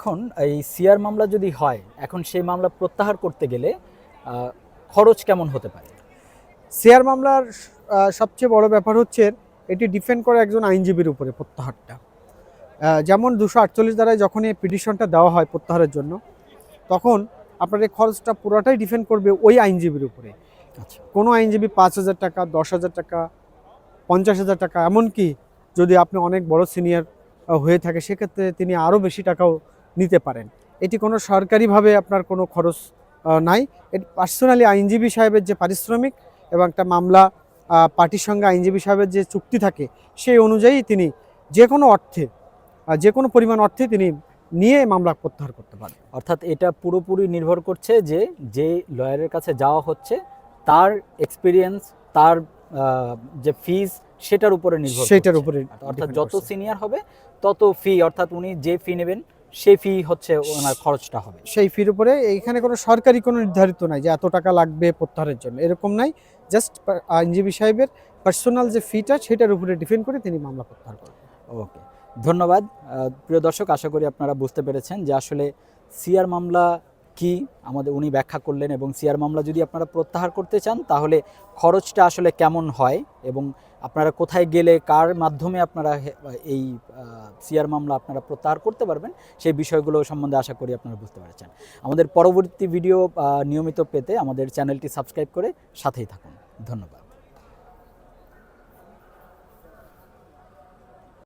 এখন এই সিআর মামলা যদি হয়, এখন সেই মামলা প্রত্যাহার করতে গেলে খরচ কেমন হতে পারে? শেয়ার মামলার সবচেয়ে বড় ব্যাপার হচ্ছে এটি ডিপেন্ড করে একজন আইনজীবীর উপরে প্রত্যাহারটা। যেমন 248 ধারায় যখন এই পিটিশনটা দেওয়া হয় প্রত্যাহারের জন্য, তখন আপনার এই খরচটা পুরোটাই ডিপেন্ড করবে ওই আইনজীবীর উপরে। আচ্ছা। কোনো আইনজীবী 5,000 টাকা, 10,000 টাকা, 50,000 টাকা, এমনকি যদি আপনি অনেক বড় সিনিয়র হয়ে থাকে সেক্ষেত্রে তিনি আরও বেশি টাকাও নিতে পারেন। এটি কোনো সরকারিভাবে আপনার কোনো খরচ নাই। এটি পার্সোনালি আইনজীবী সাহেবের যে পারিশ্রমিক এবং একটা মামলা পার্টির সঙ্গে আইনজীবী সাহেবের যে চুক্তি থাকে সেই অনুযায়ী তিনি যে কোনো অর্থে যে কোনো পরিমাণ অর্থে তিনি নিয়ে মামলা প্রত্যাহার করতে পারেন। অর্থাৎ এটা পুরোপুরি নির্ভর করছে যে লয়ারের কাছে যাওয়া হচ্ছে তার এক্সপিরিয়েন্স, তার যে ফিজ সেটার উপরে নির্ভর করছে। সেটার উপরে অর্থাৎ depend যত করছে। সিনিয়র হবে তত ফি, অর্থাৎ উনি যে ফি নেবেন সেই ফি হচ্ছে ওনার খরচটা হবে। সেই ফির উপরে এইখানে কোনো সরকারি কোনো নির্ধারিত নাই যে এত টাকা লাগবে প্রত্যাহারের জন্য, এরকম নাই। জাস্ট আইনজীবী সাহেবের পার্সোনাল যে ফিটা সেটার উপরে ডিপেন্ড করে তিনি মামলা প্রত্যাহার করবেন। ওকে, ধন্যবাদ। প্রিয় দর্শক, আশা করি আপনারা বুঝতে পেরেছেন যে আসলে সিআর মামলা কি আমাদের উনি ব্যাখ্যা করলেন, এবং সিআর মামলা যদি আপনারা প্রত্যাহার করতে চান তাহলে খরচটা আসলে কেমন হয়, এবং আপনারা কোথায় গেলে কার মাধ্যমে আপনারা এই সিআর মামলা আপনারা প্রত্যাহার করতে পারবেন সেই বিষয়গুলো সম্বন্ধে আশা করি আপনারা বুঝতে পেরেছেন। আমাদের পরবর্তী ভিডিও নিয়মিত পেতে আমাদের চ্যানেলটি সাবস্ক্রাইব করে সাথেই থাকুন। ধন্যবাদ।